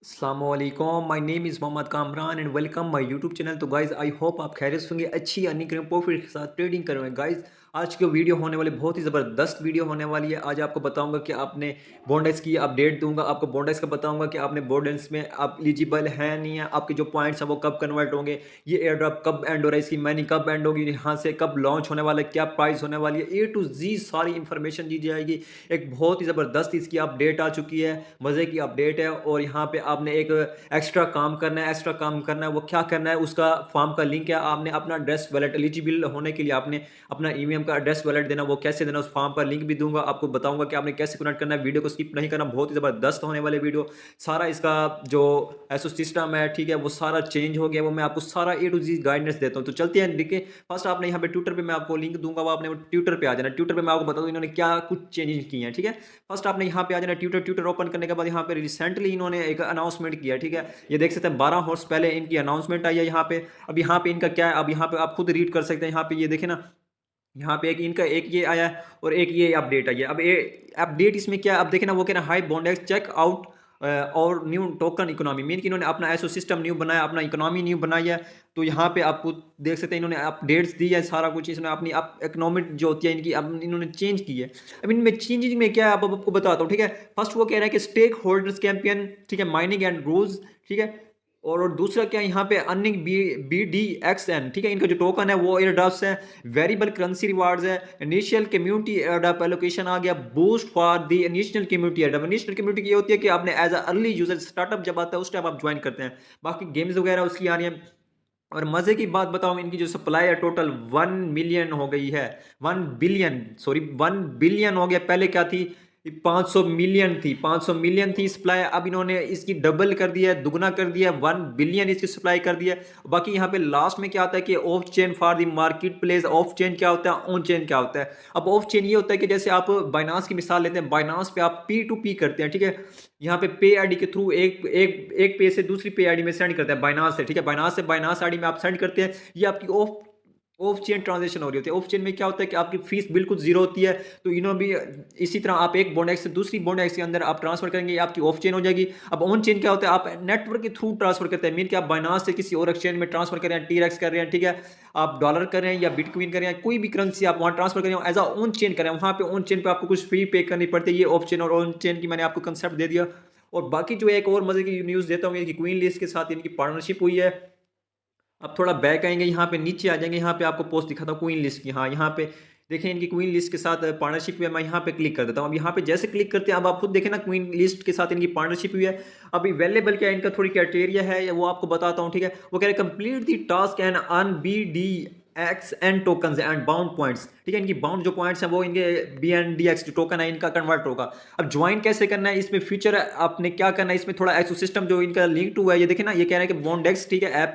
अस्सलामुअलैकुम, my name is Mohammad Kamran and welcome my YouTube channel. तो guys I hope आप खैरियत से होंगे, अच्छी अर्निंग करें, प्रॉफिट के साथ ट्रेडिंग करेंगे। गाइज़ आज की वीडियो होने वाली बहुत ही ज़बरदस्त वीडियो होने वाली है। आज आपको बताऊंगा कि आपने बॉन्डेक्स की अपडेट दूंगा, आपको बॉन्डेक्स का बताऊंगा कि आपने बॉन्डेक्स में आप एलिजिबल हैं नहीं है, आपके जो पॉइंट्स हैं वो कब कन्वर्ट होंगे, ये एयर ड्रॉप कब एंड हो रहा है, इसकी माइनिंग कब एंड होगी, यहाँ से कब लॉन्च होने वाला है, क्या प्राइस होने वाली है, ए टू जी सारी इंफॉर्मेशन दी जाएगी। एक बहुत ही ज़बरदस्त इसकी अपडेट आ चुकी है, मज़े की अपडेट है। और यहाँ पे आपने एक एक्स्ट्रा काम करना है, एक्स्ट्रा काम करना है, वो क्या करना है, उसका फॉर्म का लिंक है। आपने अपना एड्रेस वैलेट एलिजिबल होने के लिए आपने अपना ईवीएम का एड्रेस वैलेट देना, वो कैसे देना, उस फॉर्म का लिंक भी दूंगा, आपको बताऊंगा कि आपने कैसे कनेक्ट करना है। वीडियो को स्किप नहीं करना, बहुत ही ज़बरदस्त होने वाले वीडियो। सारा इसका जो एसो सिस्टम है, ठीक है, वो सारा चेंज हो गया, वो मैं आपको सारा ए टू जी गाइडेंस देता हूँ। तो चलते हैं, देखिए फर्स्ट आपने यहाँ पे ट्विटर पे मैं आपको लिंक दूंगा, वो आपने ट्विटर पे आ जाना। ट्विटर पे मैं आपको बता दूँ इन्होंने क्या कुछ चेंजेस किए हैं, ठीक है। फर्स्ट आपने यहाँ पे आ जाना, ट्विटर ट्विटर ओपन करने के बाद यहाँ पे रिसेंटली इन्होंने एक अनाउंसमेंट किया, ठीक है। ये देख सकते हैं 12 हॉर्स पहले इनकी अनाउंसमेंट आई है यहाँ पे। अब यहाँ पे इनका क्या है, अब यहाँ पे आप खुद रीड कर सकते हैं। यहाँ पे ये देखें ना, यहाँ पे एक इनका एक ये आया है और एक ये अपडेट आई है। अब ये अपडेट इसमें क्या है, अब देखें ना, वो कहना हाई बॉन्डेक्स चेक आउट और न्यू टोकन इकोनॉमी, मीन कि इन्होंने अपना एसो सिस्टम न्यू बनाया, अपना इकोनॉमी न्यू बनाई है। तो यहाँ पे आपको देख सकते हैं इन्होंने अपडेट्स दी है, सारा कुछ इसमें अपनी अप इकोनॉमिक जो होती है इनकी अब इन्होंने चेंज की है। अब इनमें चेंजिंग में क्या है, अब आपको बताता हूँ, ठीक है। फर्स्ट वो कह रहा है कि स्टेक होल्डर्स कैंपियन, ठीक है, माइनिंग एंड रूल्स, ठीक है। और दूसरा क्या है यहाँ पे earning B D X N, ठीक है, इनका जो टोकन है वो एयरड्रॉप्स है, वेरिएबल करेंसी रिवार्ड्स है, इनिशियल कम्युनिटी एयरड्रॉप एलोकेशन आ गया, boost for the initial community airdrop. Initial community ये होती है कि आपने as a early user startup जब आता है उस टाइम आप ज्वाइन करते हैं। बाकी गेम्स वगैरह उसकी आ रही है। और मजे की बात बताऊं, इनकी जो सप्लाई है टोटल 1 मिलियन हो गई है, 1 बिलियन, सॉरी 1 बिलियन हो गया। पहले क्या थी, 500 मिलियन थी, 500 मिलियन थी सप्लाई, अब इन्होंने इसकी डबल कर दिया है, दुगना कर दिया है, 1 बिलियन इसकी सप्लाई कर दिया है। बाकी यहाँ पे लास्ट में क्या होता है कि of chain for the market place. Of chain क्या होता है, ऑन चेन क्या होता है। अब ऑफ चेन ये होता है कि जैसे आप बाइनांस की मिसाल लेते हैं, बाइनांस पे आप पी टू पी करते हैं, ठीक है। यहाँ पे पे आईडी के थ्रू एक एक एक पे से दूसरी पे आईडी में सेंड करते हैं बाइनांस से, ठीक है। बाइनांस से बाइनांस आईडी में आप सेंड करते हैं, ये आपकी ऑफ ऑफ चेन ट्रांजेक्शन हो रही होती है। ऑफ चेन में क्या होता है कि आपकी फीस बिल्कुल जीरो होती है। तो इन्होंने भी इसी तरह आप एक बॉन्ड एक्स से दूसरी बॉन्ड एक्स के अंदर आप ट्रांसफर करेंगे, ये आपकी ऑफ चेन हो जाएगी। अब ऑन चेन क्या होता है, आप नेटवर्क के थ्रू ट्रांसफर करते हैं, मीन कि आप बाइनांस से किसी और एक्सचेंज में ट्रांसफर कर रहे हैं, टीरेक्स कर रहे हैं, ठीक है, आप डॉलर कर रहे हैं या बिटकॉइन कर रहे हैं, कोई भी करेंसी आप वहां ट्रांसफर कर रहे हो एज अ ऑन चेन कर रहे हैं, वहां पे ऑन चेन पे आपको कुछ फी पे करनी पड़ती है। ये ऑफ चेन और ऑन चेन की मैंने आपको कंसेप्ट दे दिया। और बाकी जो एक और मजे की न्यूज़ देता हूँ, ये कि क्वीन लिस्ट के साथ इनकी पार्टनरशिप हुई है। अब थोड़ा बैक आएंगे, यहाँ पे नीचे आ जाएंगे, यहाँ पे आपको पोस्ट दिखाता हूँ क्वीन लिस्ट की। हाँ, यहाँ पे देखें इनकी क्वीन लिस्ट के साथ पार्टनरशिप हुई है। मैं यहाँ पे क्लिक कर देता हूँ। अब यहाँ पे जैसे क्लिक करते हैं, अब आप खुद देखें ना, क्वीन लिस्ट के साथ इनकी पार्टनरशिप हुई है। अभी अवेलेबल क्या है, इनका थोड़ी क्राइटेरिया है वो आपको बताता हूँ, ठीक है। वो कह रहे complete the task and earn B D X and token and bound points, ठीक है। इनकी बाउंड जो पॉइंट्स हैं वो इनके बी एंड डी एक्स जो टोकन है इनका कन्वर्ट होगा। अब ज्वाइन कैसे करना है, इसमें फ्यूचर आपने क्या करना है, इसमें थोड़ा एक्सो सिस्टम जो इनका लिंक टू है, ये देखें ना, ये कह रहे हैं कि बॉन्डेक्स, ठीक है, ऐप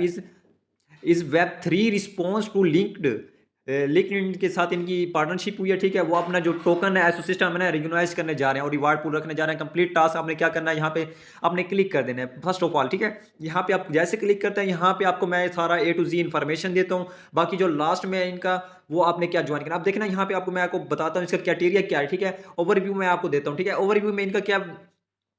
इस web three response to LinkedIn के साथ इनकी पार्टनरशिप हुई है, ठीक है। वो अपना जो टोकन है एसोसिस्टम है ना, रिकग्नाइज करने जा रहे हैं और रिवार्ड पूल रखने जा रहे हैं। कंप्लीट टास्क आपने क्या करना है, यहाँ पे आपने क्लिक कर देना है फर्स्ट ऑफ ऑल, ठीक है। यहाँ पे आप जैसे क्लिक करते हैं, यहाँ पे आपको मैं सारा ए टू जी इन्फॉर्मेशन देता हूँ। बाकी जो लास्ट में इनका वो आपने क्या ज्वाइन करना, आप देखना यहाँ पे आपको मैं आपको बताता हूँ इसका क्राइटेरिया क्या है, ठीक है। ओवरव्यू मैं आपको देता हूँ, ठीक है। ओवरव्यू में इनका क्या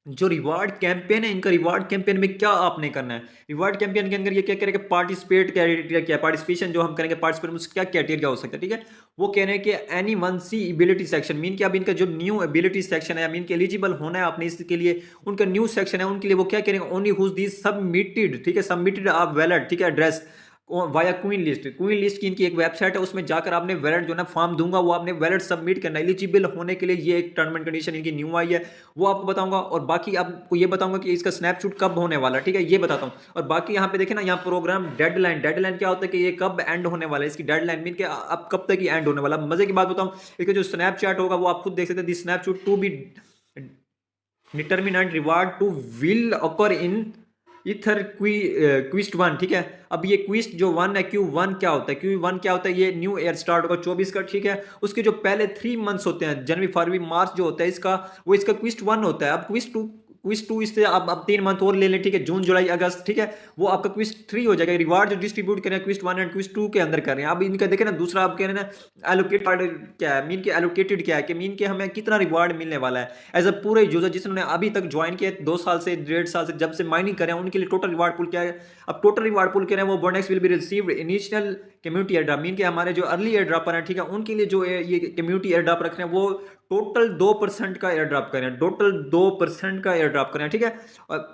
जो रिवार्ड कैंपेन है, इनका रिवार्ड कैंपेन में क्या आपने करना है। रिवार्ड कैंपेन के अंदर ये क्या करेंगे, पार्टिसिपेट क्राइटेरिया क्या है, पार्टिसिपेशन जो हम करेंगे पार्टिसिपेट में क्या क्राइटेरिया हो सकता है, ठीक है। वो कह रहे हैं कि एनी वन सी एबिलिटी सेक्शन, मीन कि अब इनका जो न्यू एबिलिटी सेक्शन है, मीन के एलिजिबल होना है आपने इसके लिए, उनका न्यू सेक्शन है, उनके लिए वो क्या करेंगे, ओनली हुज दी सबमिटेड, ठीक है, सबमिटेड आप वैलिड, ठीक है, address via queen list. Queen list की इनकी एक वेबसाइट है, उसमें जाकर आपने वैलिड जो ना फॉर्म दूंगा वो आपने वैलिड सबमिट करना है एलिजिबल होने के लिए। ये एक टर्म एंड कंडीशन इनकी न्यू आई है, वो आपको बताऊंगा। और बाकी आपको ये बताऊंगा कि इसका स्नैपशॉट कब होने वाला है, ठीक है, ये बताता हूँ। और बाकी यहाँ पे देखें ना, यहाँ प्रोग्राम डेडलाइन, डेडलाइन क्या होता है कि ये कब एंड होने वाला है, इसकी डेडलाइन मीन के अब कब तक ही एंड होने वाला। मजे की बात बताऊँ, इसका जो स्नैपचैट होगा वो आप खुद देख सकते हैं, this snapshot to be determinant reward to will occur in either quest one, ठीक है। अब ये क्विस्ट जो वन है, क्यू वन क्या होता है, क्यू वन क्या होता है, ये न्यू ईयर स्टार्ट होगा 24 का, ठीक है। उसके जो पहले 3 मंथ्स होते हैं, जनवरी फरवरी मार्च जो होता है इसका, वो इसका क्विस्ट वन होता है। अब क्विस्ट टू क्विज 2 इससे आप 3 मंथ और ले लें, ठीक है, जून जुलाई अगस्त, ठीक है, वो आपका क्विज 3 हो जाएगा। रिवार्ड जो डिस्ट्रीब्यूट कर रहे हैं क्विज 1 एंड क्विज 2 के अंदर कर रहे हैं। अब इनका देखें ना, दूसरा आप कह रहे हैं ना एलोकेट क्या है, मीन के एलोकेटेड क्या है, कि मीन के हमें कितना रिवार्ड मिलने वाला है एज अ पूरे यूजर जिन्होंने अभी तक ज्वाइन किया 2 साल से 1.5 साल से जब से माइनिंग कर रहे हैं, उनके लिए टोटल रिवार्ड पूल क्या है। अब टोटल रिवार्ड पूल कह रहे हैं वो Bonex will be received initial community airdrop, mean के हमारे जो अर्ली एयर ड्रॉपर हैं, ठीक है, उनके लिए जो ये कम्युनिटी एयर ड्रॉप रख रहे हैं वो टोटल 2% का एयर ड्रॉप करें, टोटल 2% का एयर ड्रॉप करें, ठीक है। और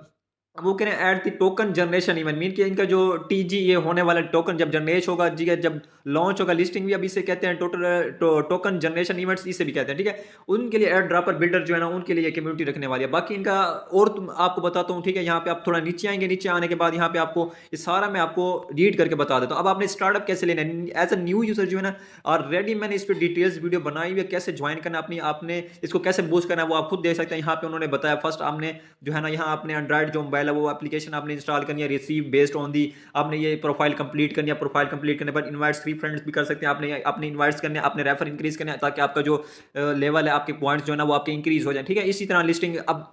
वो कह रहे हैं at the token generation event, mean कि इनका जो टीजी ये होने वाला टोकन जब जनरेट होगा, जी जब लॉन्च होगा, लिस्टिंग भी अभी से कहते हैं टोकन जनरेशन इवेंट्स इसे भी कहते हैं, ठीक है। उनके लिए एयर ड्रॉपर बिल्डर जो है ना, उनके लिए कम्युनिटी रखने वाली है। बाकी इनका और आपको बताता हूँ, ठीक है, यहाँ पे आप थोड़ा नीचे आएंगे, नीचे आने के बाद यहाँ पे आपको ये सारा मैं आपको रीड करके बता देता हूँ। अब आपने स्टार्टअप कैसे लेना है एज अ न्यू यूजर जो है ना, ऑलरेडी मैंने इस पर डिटेल्स वीडियो बनाई हुई है, कैसे ज्वाइन करना अपनी, आपने इसको कैसे बूस्ट करना है वो आप खुद देख सकते हैं। यहाँ पे उन्होंने बताया फर्स्ट आपने जो है ना, यहाँ आपने एंड्रॉइड जो मोबाइल है वो एप्लीकेशन आपने इंस्टॉल करनी है, रिसीव बेस्ड ऑन दी, आपने ये प्रोफाइल कंप्लीट करनी है। प्रोफाइल कंप्लीट करने पर इनवाइट्स 3 फ्रेंड्स भी कर सकते हैं, आपने अपने इनवाइट्स करने हैं, अपने रेफर इंक्रीज करने हैं, ताकि आपका जो लेवल है, आपके पॉइंट्स जो है ना वो आपके इंक्रीज हो जाए, ठीक है। इसी तरह लिस्टिंग, अब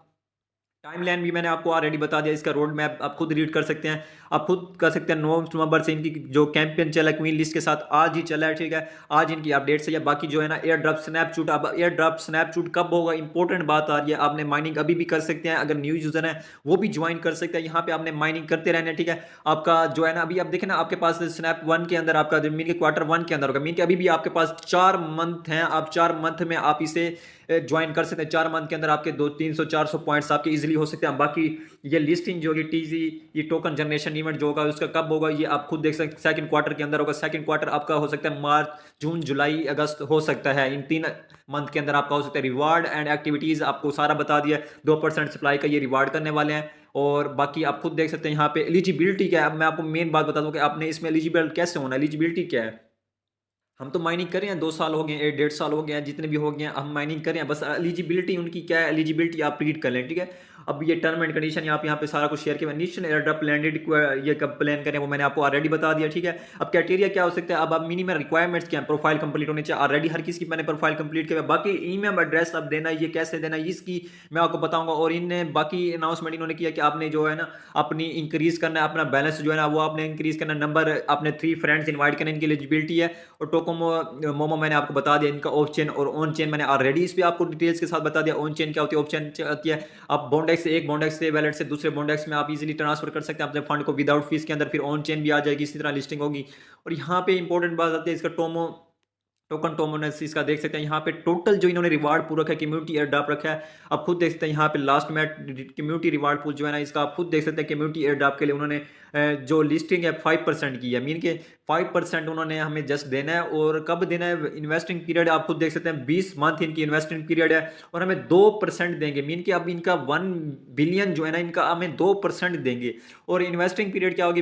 टाइमलाइन भी मैंने आपको ऑलरेडी बता दिया, इसका रोड मैप आप खुद रीड कर सकते हैं, आप खुद कर सकते हैं। 9 नवंबर से इनकी जो कैंपेन चला है क्वीन लिस्ट के साथ, आज ही चला है, ठीक है, आज इनकी अपडेट्स है। या बाकी जो है ना एयर ड्रॉप स्नैपशॉट, अब एयर ड्रॉप स्नैपशॉट कब होगा, इंपॉर्टेंट बात आ रही है। आपने माइनिंग अभी भी कर सकते हैं, अगर न्यू यूजर है वो भी ज्वाइन कर सकते हैं। यहाँ पे आपने माइनिंग करते रहना है, ठीक है। आपका जो है ना, अभी आप देखें ना, आपके पास स्नैप 1 के अंदर आपका मीन के क्वार्टर 1 के अंदर होगा, मीन के अभी भी आपके पास 4 मंथ हैं, आप 4 मंथ में आप इसे ज्वाइन कर सकते हैं। 4 मंथ के अंदर आपके 200-300-400 पॉइंट्स आपके इजीली हो सकते हैं। बाकी ये लिस्टिंग जो होगी टीजी, ये टोकन जनरेशन इवेंट जो होगा उसका कब होगा ये आप खुद देख सकते हैं, सेकंड क्वार्टर के अंदर होगा। सेकंड क्वार्टर आपका हो सकता है मार्च, जून, जुलाई, अगस्त हो सकता है, इन 3 मंथ के अंदर आपका हो सकता है। रिवार्ड एंड एक्टिविटीज आपको सारा बता दिया, 2% सप्लाई का ये रिवार्ड करने वाले हैं। और बाकी आप खुद देख सकते हैं यहाँ पे एलिजिबिलिटी क्या है। अब मैं आपको मेन बात बता दूं कि आपने इसमें एलिजिबल कैसे होना है, एलिजिबिलिटी क्या है। हम तो माइनिंग कर रहे हैं, 2 साल हो गए, 1.5 साल हो गए हैं, जितने भी हो गए हैं हम माइनिंग कर रहे हैं। बस एलिजिबिलिटी उनकी क्या है, एलिजिबिलिटी आप रीड कर लें, ठीक है। अब ये टर्म एंड कंडीशन आप यहाँ पे सारा कुछ शेयर किया। निश्चित एयर ड्रॉप लैंडेड ये कब प्लान करें वो मैंने आपको ऑलरेडी बता दिया, ठीक है। अब क्राइटेरिया क्या हो सकता है, अब आप मिनिमम रिक्वायरमेंट्स क्या है, प्रोफाइल कंप्लीट होनी चाहिए, ऑलरेडी हर किसी की मैंने प्रोफाइल कंप्लीट किया। बाकी ईमेल एड्रेस अब देना, ये कैसे देना इसकी मैं आपको बताऊंगा। और इनने बाकी अनाउंसमेंट इन्होंने किया कि आपने जो है ना अपनी इंक्रीज करना है, अपना बैलेंस जो है ना वो आपने इंक्रीज करना, नंबर अपने 3 फ्रेंड्स इन्वाइट करने, इनकी एलिजिबिलिटी है। और टोकोमो मोमो मैंने आपको बता दिया इनका ऑफ चेन और ऑन चेन, मैंने ऑलरेडी इस पे आपको डिटेल्स के साथ बता दिया। ऑन चेन क्या होती है, ऑफ चेन आती है आप बॉन्डेक्स से, एक बॉन्डेक्स से वैलेट से दूसरे बॉन्डेक्स में आप इजीली ट्रांसफर कर सकते हैं अपने फंड को विदाउट फीस के अंदर। फिर ऑन चेन भी आ जाएगी, इसी तरह लिस्टिंग होगी। और यहाँ पे इंपॉर्टेंट बात आती है इसका टोमो टोकन टोमोनेस इसका देख सकते हैं। यहाँ पे टोटल जो इन्होंने रिवार्ड पूल रखा है, कम्युनिटी एयर ड्रॉप रखा है, आप खुद देख सकते हैं। यहाँ पे लास्ट में कम्युनिटी रिवार्ड पूल जो है ना इसका आप खुद देख सकते हैं। कम्युनिटी एयर ड्रॉप के लिए उन्होंने जो लिस्टिंग है 5% की है, मीन के 5% उन्होंने हमें जस्ट देना है। और कब देना है, इन्वेस्टिंग पीरियड आप खुद देख सकते हैं, 20 मंथ इनकी इन्वेस्टिंग पीरियड है। और हमें 2% देंगे, मीन के अब इनका 1 बिलियन जो है ना इनका हमें 2% देंगे। और इन्वेस्टिंग पीरियड क्या होगी,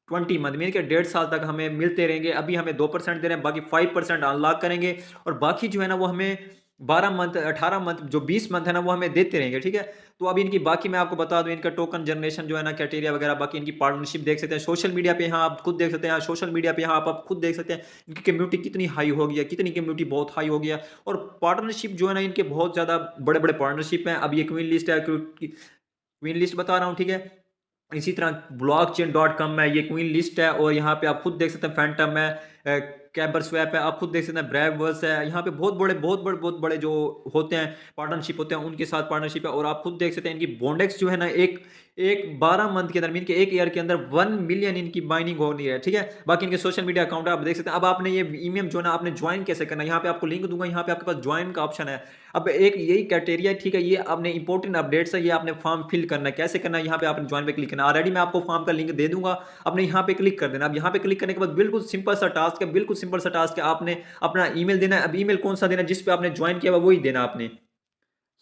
20 मंथ, मीन के 1.5 साल तक हमें मिलते रहेंगे। अभी हमें 2% दे रहे हैं, बाकी 5% अनलॉक करेंगे। और बाकी जो है ना वो हमें 12 मंथ 18 मंथ जो 20 मंथ है ना वो हमें देते रहेंगे, ठीक है। तो अभी इनकी बाकी मैं आपको बता दूं, इनका टोकन जनरेशन जो है ना क्राइटेरिया वगैरह, बाकी इनकी पार्टनरशिप देख सकते हैं। सोशल मीडिया पे यहाँ आप खुद देख सकते हैं, सोशल मीडिया पे यहाँ आप खुद देख सकते हैं इनकी कम्युनिटी कितनी हाई हो गई है, कितनी कम्युनिटी बहुत हाई हो गया। और पार्टनरशिप जो है ना इनके बहुत ज़्यादा बड़े बड़े पार्टनरशिप हैं। अब ये क्वीन लिस्ट है, क्वीन लिस्ट बता रहा हूँ, ठीक है। इसी तरह blockchain.com में ये क्वीन लिस्ट है। और यहाँ पे आप खुद देख सकते हैं फैंटम है, कैबर स्वैप है, आप खुद देख सकते हैं ब्रेववर्स है। यहाँ पे बहुत बड़े जो होते हैं पार्टनरशिप होते हैं उनके साथ पार्टनरशिप है। और आप खुद देख सकते हैं इनकी बॉन्डेक्स जो है ना एक एक 12 मंथ के अंदर, मीन के एक ईयर के अंदर 1 मिलियन इनकी माइनिंग हो रही है, ठीक है। बाकी इनके सोशल मीडिया अकाउंट आप देख सकते हैं। अब आपने ये ईमेल जो है ना आपने ज्वाइन कैसे करना है, यहाँ पे आपको लिंक दूंगा, यहाँ पे आपके पास ज्वाइन का ऑप्शन है। अब एक यही क्राइटेरिया है, ठीक है, ये आपने इंपॉर्टेंट अपडेट्स है, ये आपने फॉर्म फिल करना है। कैसे करना है, यहाँ पे आपने ज्वाइन पे क्लिक करना है। ऑलरेडी मैं आपको फॉर्म का लिंक दे दूंगा, आपने यहाँ पे क्लिक कर देना। अब यहाँ पे क्लिक करने के बाद बिल्कुल सिंपल सा टास्क है, बिल्कुल सिंपल सा टास्क है, आपने अपना ईमेल देना है। अब ईमेल कौन सा देना है, जिस पे आपने ज्वाइन किया वही देना आपने।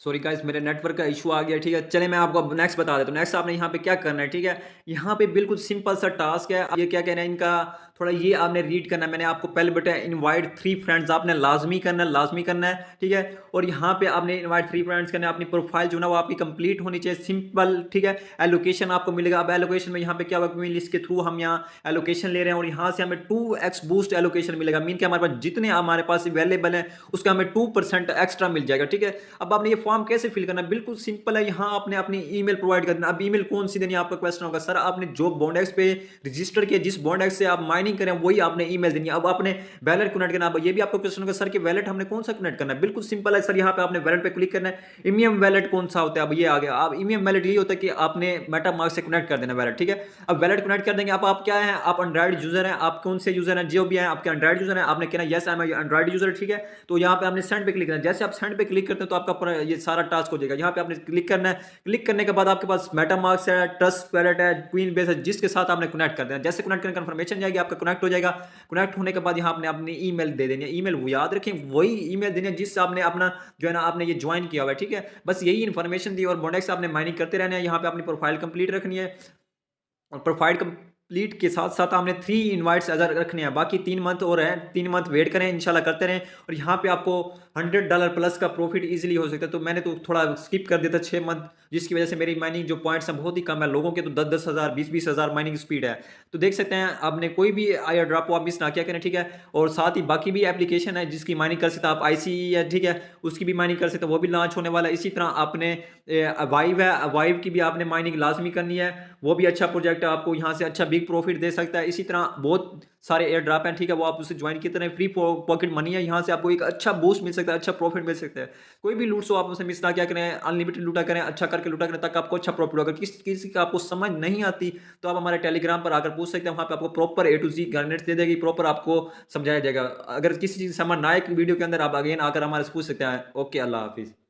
सॉरी गाइस मेरे नेटवर्क का इशू आ गया, ठीक है। चले मैं आपको अब नेक्स्ट बता देता हूँ। नेक्स्ट आपने यहाँ पे क्या करना है, ठीक है। यहाँ पे बिल्कुल सिंपल सा टास्क है। ये क्या कहना है इनका, थोड़ा ये आपने रीड करना है। मैंने आपको पहले बताया इनवाइट 3 फ्रेंड्स आपने लाजमी करना है, लाजमी करना है, ठीक है। और यहाँ पे आपने इनवाइट 3 फ्रेंड्स करना है। अपनी प्रोफाइल जो ना वो आपकी कंप्लीट होनी चाहिए, सिंपल, ठीक है। एलोकेशन आपको मिलेगा। अब एलोकेशन में यहाँ पे क्या होगा, क्वीन लिस्ट के थ्रू हम यहाँ एलोकेशन ले रहे हैं और यहाँ से हमें 2x बूस्ट एलोकेशन मिलेगा। मीन के हमारे पास जितने हमारे पास अवेलेबल है उसका हमें 2% एक्स्ट्रा मिल जाएगा, ठीक है। अब आपने ये फॉर्म कैसे फिल करना है, बिल्कुल सिंपल है। यहाँ आपने अपनी ईमेल प्रोवाइड कर देना। अब ईमेल कौन सी देनी है, आपका क्वेश्चन होगा सर आपने जो बॉन्डेक्स पे रजिस्टर किया, जिस बॉन्डेक्स से आप माइनिंग करें वही आपने ईमेल देनी है। अब आपने वैलेट कनेक्ट करना। अब ये भी आपका क्वेश्चन होगा सर कि वैलेट हमने कौन सा कनेक्ट करना है, बिल्कुल सिंपल है सर। यहाँ पे आपने वैलेट पे क्लिक करना है। इमियम वैलेट कौन सा होता है, अब ये आ गया। अब इमियम वैलेट ये होता है कि आपने मेटामास्क से कनेक्ट कर देना वैलेट, ठीक है। अब वैलेट कनेक्ट कर देंगे। अब आप क्या है, आप एंड्रॉइड यूजर हैं, आप कौन से यूजर हैं, जो भी हैं आपके एंड्रॉइड यूजर हैं, आपने कहना yes I am Android user, ठीक है। तो यहाँ पे आपने सेंड पे क्लिक करना है। जैसे आप सेंड पे क्लिक करते हैं तो आपका ये सारा टास्क हो जाएगा। यहाँ पे आपने क्लिक करना है। क्लिक करने के बाद आपके पास मेटामास्क है, ट्रस्ट वैलेट है, क्वीन बेस है, जिसके साथ आपने कनेक्ट कर देना। जैसे कनेक्ट करने कंफर्मेशन जाएगी आपका कनेक्ट हो जाएगा। कनेक्ट होने के बाद यहाँ आपने अपनी ईमेल दे देनी है। ईमेल वो याद रखें, वही ईमेल देनी है जिससे आपने अपना जो है ना आपने ये ज्वाइन किया हुआ है, ठीक है। बस यही इन्फॉर्मेशन दी और बॉन्डेक्स आपने माइनिंग करते रहना है। यहाँ पे अपनी प्रोफाइल कंप्लीट रखनी है और प्रोफाइल कंप्लीट के साथ साथ आपने 3 इनवाइट्स अगर रखने हैं। बाकी 3 मंथ और हैं, 3 मंथ वेट करें, इंशाल्लाह करते रहें। और यहाँ पे आपको $100 प्लस का प्रॉफिट इजीली हो सकता है। तो मैंने तो थोड़ा स्किप कर दिया था 6 मंथ, जिसकी वजह से मेरी माइनिंग जो पॉइंट्स हैं बहुत ही कम है। लोगों के तो 10-10 हज़ार 20-20 हज़ार माइनिंग स्पीड है। तो देख सकते हैं आपने कोई भी आयर ड्रॉप को आप मिस ना किया करें, ठीक है। और साथ ही बाकी भी एप्लीकेशन है जिसकी माइनिंग कर सकते हैं आप, आईसी है, ठीक है, उसकी भी माइनिंग कर सकते हैं, वो भी लॉन्च होने वाला है। इसी तरह आपने वाइव है, वाइव की भी आपने माइनिंग लाजमी करनी है। वो भी अच्छा प्रोजेक्ट है, आपको यहाँ से अच्छा बिग प्रॉफिट दे सकता है। इसी तरह बहुत सारे एयर ड्रॉप हैं, ठीक है, वो आप उसे ज्वाइन की तरह फ्री पॉकेट मनी है। यहाँ से आपको एक अच्छा बूस्ट मिल सकता है, अच्छा प्रॉफिट मिल सकता है। कोई भी लूट सो आप उसे मिस ना क्या करें, अनलिमिटेड लूटा करें, अच्छा करके लूटा करें ताकि आपको अच्छा प्रॉफिट हो। अगर किसी का आपको समझ नहीं आती तो आप हमारे टेलीग्राम पर आकर पूछ सकते हैं। वहाँ पे आपको proper A to Z guidance दे देगी, प्रॉपर आपको समझाया जाएगा। अगर किसी चीज़ समझ ना आए वीडियो के अंदर, आप अगेन आकर हमारे से पूछ सकते हैं। ओके, अल्लाह हाफिज़।